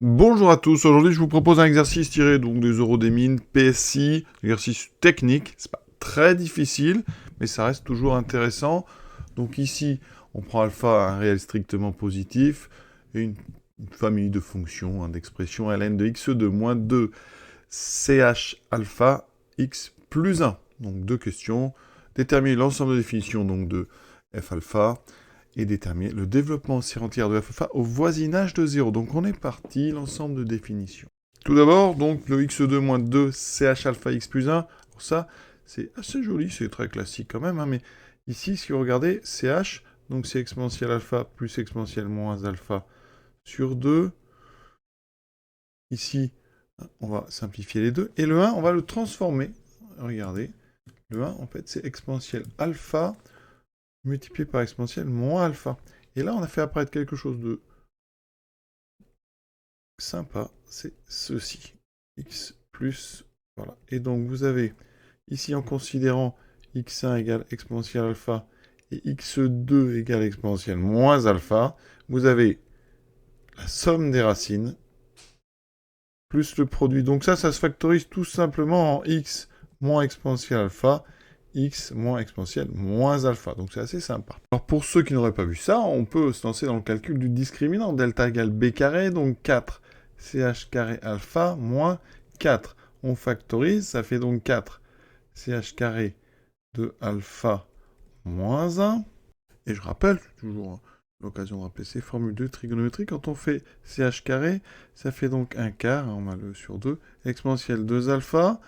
Bonjour à tous, aujourd'hui je vous propose un exercice tiré donc des Eurodémines, PSI, exercice technique, c'est pas très difficile, mais ça reste toujours intéressant. Donc ici, on prend alpha, un réel strictement positif, et une famille de fonctions, d'expressions ln de x2 moins 2 ch alpha x plus 1. Donc deux questions, déterminer l'ensemble de définitions donc de f alpha, et déterminer le développement en série entière de f alpha au voisinage de 0. Donc on est parti, l'ensemble de définitions. Tout d'abord, donc le x2 moins 2 ch alpha x plus 1, pour ça, c'est assez joli, c'est très classique quand même, mais ici, si vous regardez, ch, donc c'est exponentielle alpha plus exponentielle moins alpha sur 2. Ici, on va simplifier les deux. Et le 1, on va le transformer. Regardez, le 1, en fait, c'est exponentielle alpha multiplié par exponentielle moins alpha. Et là, on a fait apparaître quelque chose de sympa, c'est ceci. X plus, voilà. Et donc, vous avez, ici, en considérant x1 égale exponentielle alpha et x2 égale exponentielle moins alpha, vous avez la somme des racines plus le produit. Donc ça se factorise tout simplement en x moins exponentielle alpha, x moins exponentielle moins alpha. Donc c'est assez sympa. Alors pour ceux qui n'auraient pas vu ça, on peut se lancer dans le calcul du discriminant. Delta égale b carré, donc 4 ch carré alpha moins 4. On factorise, ça fait donc 4 ch carré de alpha moins 1. Et je rappelle, toujours l'occasion de rappeler ces formules de trigonométrie, quand on fait ch carré, ça fait donc 1 quart, on a le sur 2, exponentielle 2 alpha,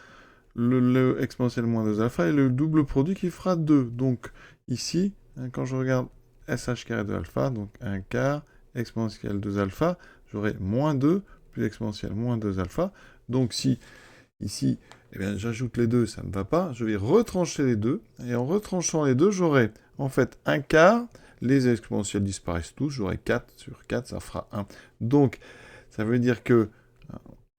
le exponentielle moins 2 alpha, et le double produit qui fera 2. Donc ici, quand je regarde sh carré de alpha, donc 1 quart, exponentielle 2 alpha, j'aurai moins 2, plus exponentielle moins 2 alpha. Donc si ici, eh bien, j'ajoute les deux, ça ne va pas, je vais retrancher les deux, et en retranchant les deux, j'aurai en fait 1 quart, les exponentielles disparaissent tous, j'aurai 4 sur 4, ça fera 1. Donc, ça veut dire que,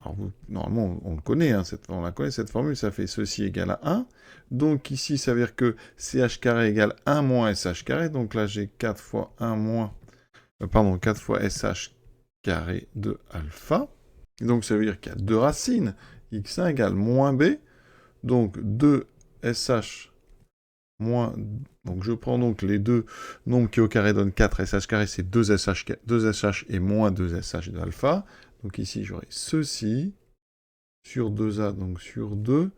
alors normalement on le connaît, on la connaît cette formule, ça fait ceci égale à 1. Donc ici, ça veut dire que ch carré égale 1 moins sh carré, donc là j'ai 4 fois 1 moins, 4 fois sh carré de alpha. Et donc ça veut dire qu'il y a deux racines, x1 égale moins b, donc 2sh moins... Donc je prends donc les deux nombres qui au carré donnent 4sh carré, c'est 2sh et moins 2sh de alpha. Donc ici j'aurai ceci sur 2a, donc sur 2.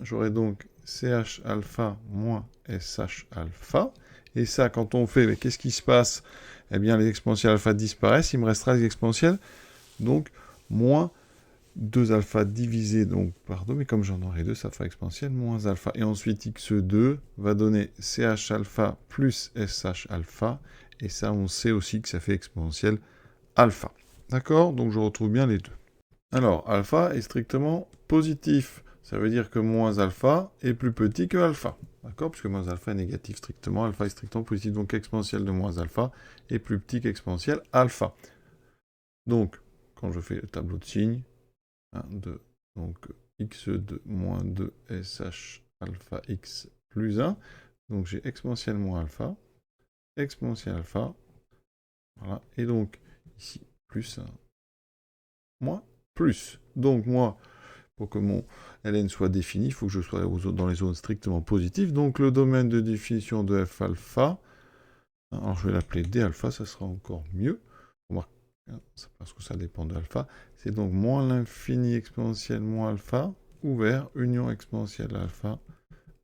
J'aurai donc ch alpha moins sh alpha. Et ça, quand on fait, qu'est-ce qui se passe? Eh bien, les exponentielles alpha disparaissent, il me restera les exponentielles, donc moins 2 alpha divisé donc par 2, mais comme j'en aurai 2, ça fera exponentielle moins alpha. Et ensuite, x2 va donner ch alpha plus sh alpha, et ça, on sait aussi que ça fait exponentielle alpha. D'accord? Donc je retrouve bien les deux. Alors, alpha est strictement positif. Ça veut dire que moins alpha est plus petit que alpha. D'accord? Puisque moins alpha est négatif strictement, alpha est strictement positif, donc exponentielle de moins alpha est plus petit qu'exponentielle alpha. Donc, quand je fais le tableau de signes, 1, 2, donc x2 moins 2 sh alpha x plus 1, donc j'ai exponentielle moins alpha, voilà, et donc ici plus 1, moins plus. Donc moi, pour que mon ln soit défini, il faut que je sois dans les zones strictement positives, donc le domaine de définition de f alpha, alors je vais l'appeler d alpha, ça sera encore mieux, parce que ça dépend de alpha, c'est donc moins l'infini exponentielle moins alpha, ouvert, union exponentielle alpha,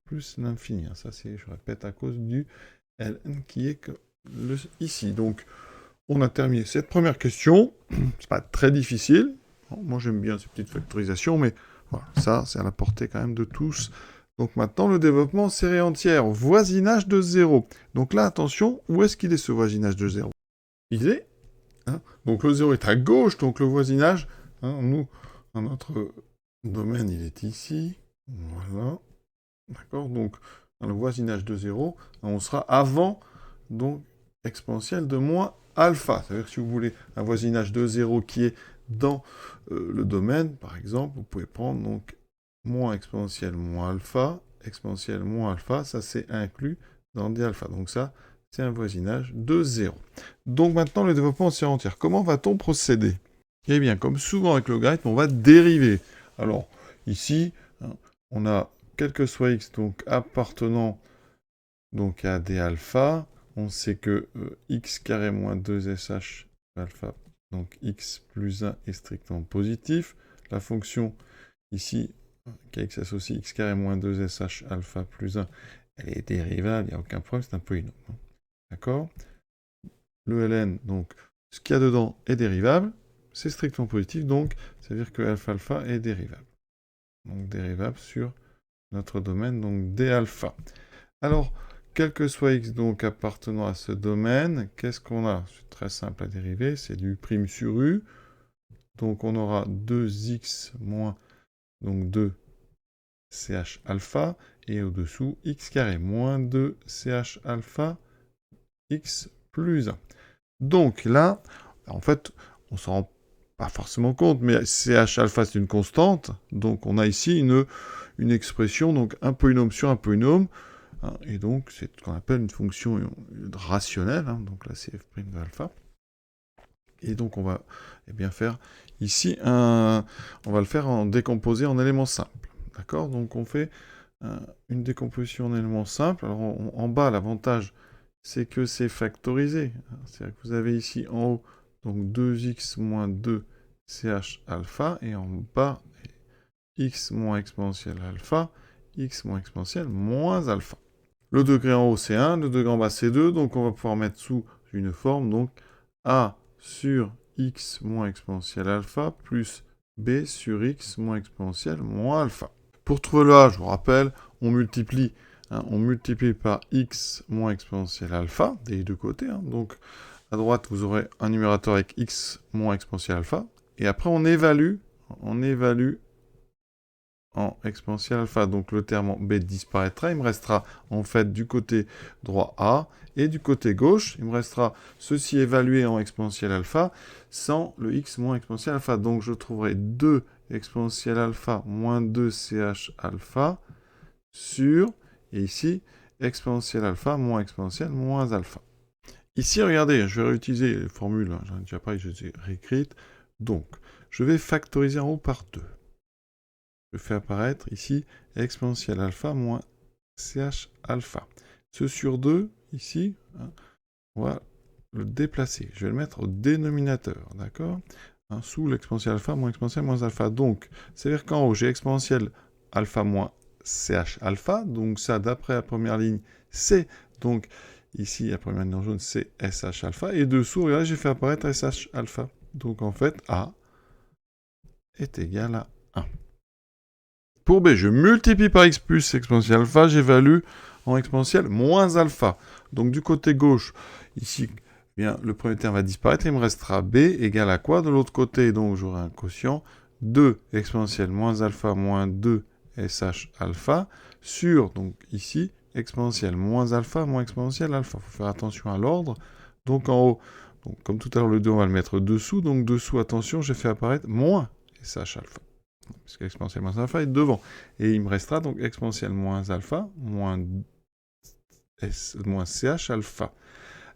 plus l'infini. Ça, c'est, je répète, à cause du ln qui est ici. Donc, on a terminé cette première question. C'est pas très difficile. Bon, moi, j'aime bien ces petites factorisations, mais voilà, ça, c'est à la portée quand même de tous. Donc maintenant, le développement en série entière, voisinage de 0. Donc là, attention, où est-ce qu'il est ce voisinage de 0? Il est donc le 0 est à gauche, donc le voisinage, nous, dans notre domaine, il est ici. Voilà. D'accord? Donc, dans le voisinage de 0, on sera avant, donc, exponentielle de moins alpha. C'est-à-dire que si vous voulez un voisinage de 0 qui est dans le domaine, par exemple, vous pouvez prendre donc moins exponentielle moins alpha, ça c'est inclus dans d alpha. Donc ça, c'est un voisinage de 0. Donc maintenant, le développement en série entière. Comment va-t-on procéder? Eh bien, comme souvent avec le logarithme, on va dériver. Alors, ici, hein, on a quel que soit x, donc appartenant donc à d alpha, on sait que x carré moins 2sh alpha, donc x plus 1 est strictement positif. La fonction ici, kx associe x carré moins 2sh alpha plus 1, elle est dérivable, il n'y a aucun problème, c'est un polynôme. D'accord? Le ln, donc ce qu'il y a dedans est dérivable, c'est strictement positif, donc ça veut dire que alpha alpha est dérivable. Donc dérivable sur notre domaine, donc d alpha. Alors, quel que soit x donc appartenant à ce domaine, qu'est-ce qu'on a? C'est très simple à dériver, c'est du prime sur u. Donc on aura 2x moins donc 2 ch alpha, et au-dessous x carré moins 2 ch alpha x plus 1. Donc là, en fait, on s'en rend pas forcément compte, mais ch alpha c'est une constante, donc on a ici une expression, donc un polynôme sur un polynôme, hein, et donc c'est ce qu'on appelle une fonction rationnelle, hein, donc là c'est f' de alpha. Et donc on va bien faire ici on va le faire en décomposé en éléments simples. D'accord? Donc on fait une décomposition en éléments simples. Alors en bas, l'avantage, c'est que c'est factorisé. C'est-à-dire que vous avez ici en haut donc 2x moins 2 ch alpha, et en bas, x moins exponentielle alpha, x moins exponentielle moins alpha. Le degré en haut, c'est 1, le degré en bas, c'est 2, donc on va pouvoir mettre sous une forme, donc a sur x moins exponentielle alpha plus b sur x moins exponentielle moins alpha. Pour trouver le a, je vous rappelle, on multiplie par x moins exponentielle alpha, des deux côtés. Hein. Donc, à droite, vous aurez un numérateur avec x moins exponentielle alpha. Et après, on évalue en exponentielle alpha. Donc, le terme en b disparaîtra. Il me restera, en fait, du côté droit a. Et du côté gauche, il me restera ceci évalué en exponentielle alpha sans le x moins exponentielle alpha. Donc, je trouverai 2 exponentielle alpha moins 2 ch alpha sur, et ici, exponentielle alpha moins exponentielle moins alpha. Ici, regardez, je vais réutiliser les formules, j'en ai déjà parlé, je les ai réécrites. Donc, je vais factoriser en haut par 2. Je fais apparaître ici exponentielle alpha moins ch alpha. Ce sur 2, ici, on va le déplacer. Je vais le mettre au dénominateur, d'accord? Sous l'exponentielle alpha moins exponentielle moins alpha. Donc, c'est-à-dire qu'en haut, j'ai exponentielle alpha moins ch alpha. Donc ça, d'après la première ligne, c'est donc ici, la première ligne en jaune, c'est sh alpha. Et dessous, regardez, j'ai fait apparaître sh alpha. Donc en fait, a est égal à 1. Pour b, je multiplie par x plus exponentielle alpha, j'évalue en exponentielle moins alpha. Donc du côté gauche, ici, bien, le premier terme va disparaître, il me restera b égale à quoi? De l'autre côté, donc j'aurai un quotient 2 exponentielle moins alpha moins 2 sh alpha sur, donc ici, exponentielle moins alpha moins exponentielle alpha. Il faut faire attention à l'ordre. Donc en haut, donc, comme tout à l'heure, le 2, on va le mettre dessous. Donc dessous, attention, j'ai fait apparaître moins sh alpha. Parce que exponentielle moins alpha est devant. Et il me restera donc exponentielle moins alpha moins ch alpha.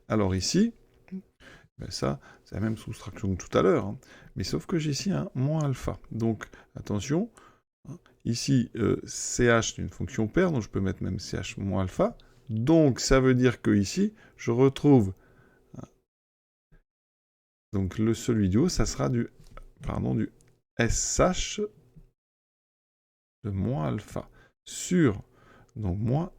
Alors ici, ben ça, c'est la même soustraction que tout à l'heure. Hein. Mais sauf que j'ai ici un moins alpha. Donc, attention, hein, ici, ch c'est une fonction paire, donc je peux mettre même ch moins alpha. Donc, ça veut dire que ici, je retrouve... Hein, donc, celui du haut, ça sera du sh de moins alpha sur, donc, moins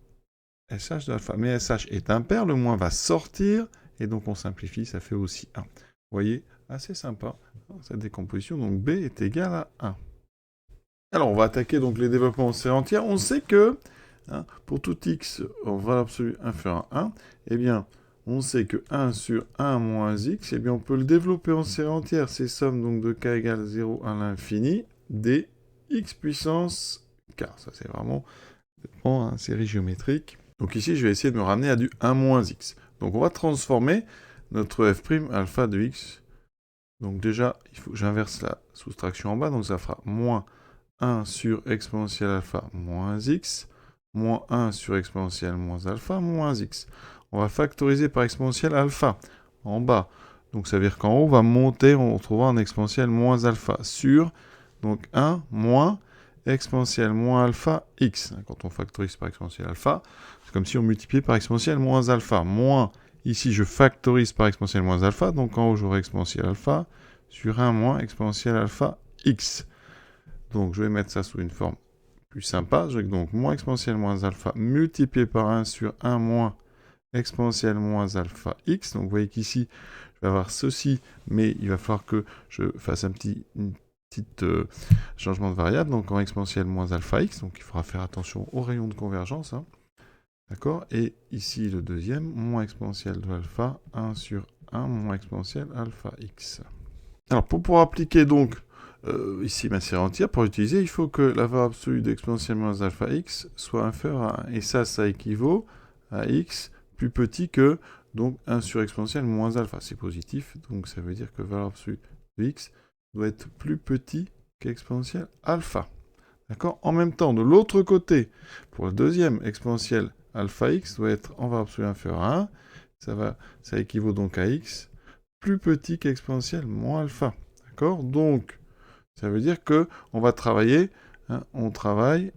sh de alpha. Mais sh est impair, le moins va sortir, et donc on simplifie, ça fait aussi 1. Vous voyez, assez sympa, cette décomposition. Donc b est égal à 1. Alors on va attaquer donc les développements en série entière. On sait que, pour tout x en valeur absolue inférieure à 1, eh bien, on sait que 1 sur 1 moins x, eh bien, on peut le développer en série entière. C'est somme donc de k égale 0 à l'infini des x puissance k. Ça, c'est vraiment une série géométrique. Donc ici, je vais essayer de me ramener à du 1 moins x. Donc on va transformer notre f' alpha de x. Donc déjà, il faut que j'inverse la soustraction en bas. Donc ça fera moins 1 sur exponentielle alpha moins x, moins 1 sur exponentielle moins alpha moins x. On va factoriser par exponentielle alpha en bas. Donc ça veut dire qu'en haut, on va monter, on retrouvera un exponentiel moins alpha sur, donc 1 moins exponentielle moins alpha x. Quand on factorise par exponentielle alpha, c'est comme si on multipliait par exponentielle moins alpha. Moins, ici je factorise par exponentielle moins alpha, donc en haut j'aurai exponentielle alpha sur 1 moins exponentielle alpha x. Donc je vais mettre ça sous une forme plus sympa. J'ai donc moins exponentielle moins alpha multiplié par 1 sur 1 moins exponentielle moins alpha x. Donc vous voyez qu'ici, je vais avoir ceci, mais il va falloir que je fasse un petit changement de variable, donc en exponentielle moins alpha x, donc il faudra faire attention au rayon de convergence, hein. D'accord. Et ici, le deuxième, moins exponentielle de alpha, 1 sur 1 moins exponentielle alpha x. Alors, pour pouvoir appliquer donc ici ma série entière, pour l'utiliser, il faut que la valeur absolue d'exponentielle moins alpha x soit inférieure à 1. Et ça équivaut à x plus petit que donc 1 sur exponentielle moins alpha. C'est positif, donc ça veut dire que valeur absolue de x doit être plus petit qu'exponentielle alpha. D'accord. En même temps, de l'autre côté, pour le deuxième, exponentielle alpha x doit être en valeur absolue inférieure à 1. Ça équivaut donc à x plus petit qu'exponentielle moins alpha. D'accord. Donc, ça veut dire que on va travailler, hein, on travaille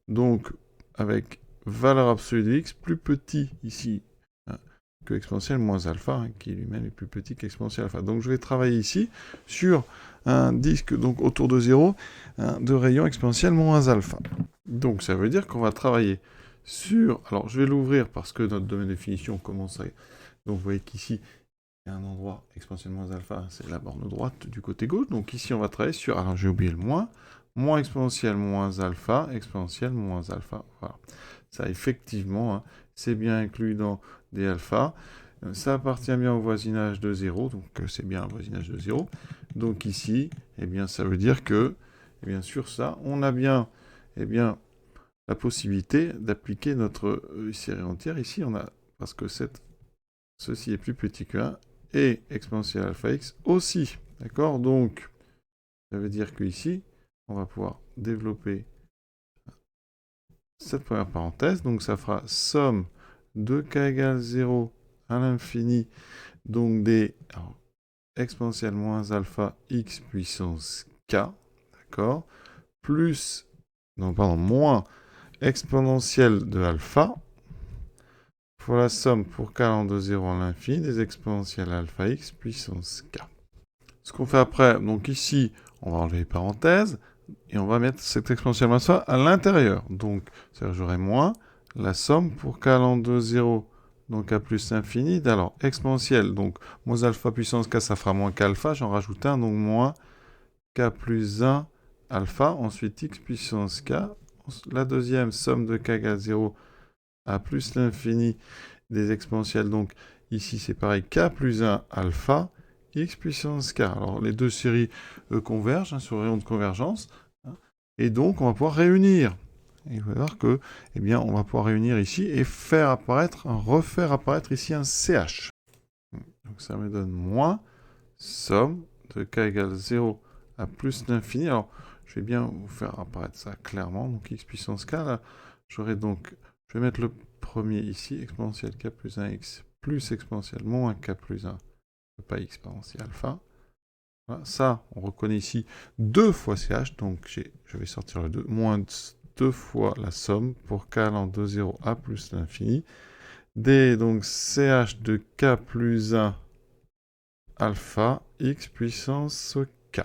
donc avec valeur absolue de x plus petit ici, hein, que exponentielle moins alpha, hein, qui lui-même est plus petit qu'exponentielle alpha. Donc je vais travailler ici sur un disque donc autour de 0, hein, de rayon exponentielle moins alpha. Donc ça veut dire qu'on va travailler sur... Alors je vais l'ouvrir parce que notre domaine de définition commence à... Donc vous voyez qu'ici, il y a un endroit exponentielle moins alpha, c'est la borne droite du côté gauche. Donc ici on va travailler sur... Alors j'ai oublié le moins. Moins exponentielle moins alpha, exponentielle moins alpha. Voilà. Ça, effectivement, hein, c'est bien inclus dans des alphas. Ça appartient bien au voisinage de 0, donc c'est bien un voisinage de 0. Donc ici, eh bien, ça veut dire que, eh bien, sur ça, on a bien, eh bien, la possibilité d'appliquer notre série entière. Ici, on a, parce que ceci est plus petit que 1, et exponentielle alpha x aussi. D'accord? Donc, ça veut dire qu'ici, on va pouvoir développer cette première parenthèse. Donc ça fera somme de k égale 0 à l'infini, donc des exponentielle moins alpha x puissance k, d'accord, plus, non pardon, moins exponentielle de alpha, fois la somme pour k allant de 0 à l'infini des exponentielles alpha x puissance k. Ce qu'on fait après, donc ici, on va enlever les parenthèses, et on va mettre cette exponentielle moins alpha à l'intérieur. Donc, j'aurai moins la somme pour k allant de 0, donc à plus l'infini, alors exponentielle, donc moins alpha puissance k, ça fera moins qu'alpha, j'en rajoute un, donc moins k plus 1 alpha, ensuite x puissance k, la deuxième somme de k égale 0 à plus l'infini des exponentielles, donc ici c'est pareil, k plus 1 alpha, x puissance k. Alors les deux séries convergent, hein, sur le rayon de convergence, hein, et donc on va pouvoir réunir. Et il va voir que, eh bien, on va pouvoir réunir ici et refaire apparaître ici un CH. Donc ça me donne moins somme de k égale 0 à plus l'infini. Alors je vais bien vous faire apparaître ça clairement. Donc x puissance k, là, j'aurai donc, je vais mettre le premier ici, exponentielle k plus 1x plus exponentielle moins k plus 1. Pas x, pardon, c'est alpha. Voilà, ça, on reconnaît ici 2 fois ch, donc je vais sortir le 2, moins 2 fois la somme pour k allant de 0 à plus l'infini, des donc ch de k plus 1 alpha x puissance k.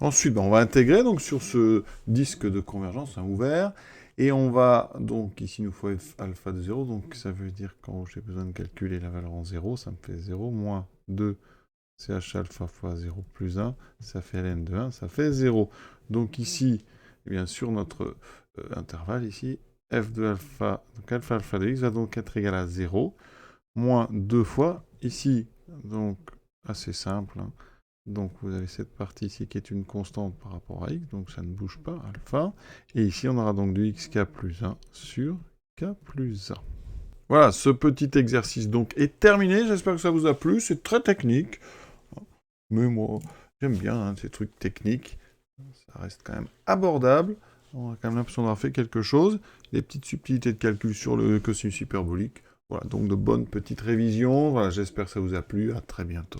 Ensuite, on va intégrer donc sur ce disque de convergence, hein, ouvert, et on va, donc ici il nous faut f alpha de 0, donc ça veut dire quand j'ai besoin de calculer la valeur en 0, ça me fait 0, moins 2 ch alpha fois 0 plus 1, ça fait ln de 1, ça fait 0. Donc ici, eh bien sur notre intervalle ici, f de alpha, donc alpha de x va donc être égal à 0, moins 2 fois, ici, donc assez simple, hein. Donc vous avez cette partie ici qui est une constante par rapport à x, donc ça ne bouge pas, alpha. Et ici, on aura donc du xk plus 1 sur k plus 1. Voilà, ce petit exercice donc est terminé. J'espère que ça vous a plu. C'est très technique. Mais moi, j'aime bien, hein, ces trucs techniques. Ça reste quand même abordable. On a quand même l'impression d'avoir fait quelque chose. Les petites subtilités de calcul sur le cosinus hyperbolique. Voilà, donc de bonnes petites révisions. Voilà, j'espère que ça vous a plu. À très bientôt.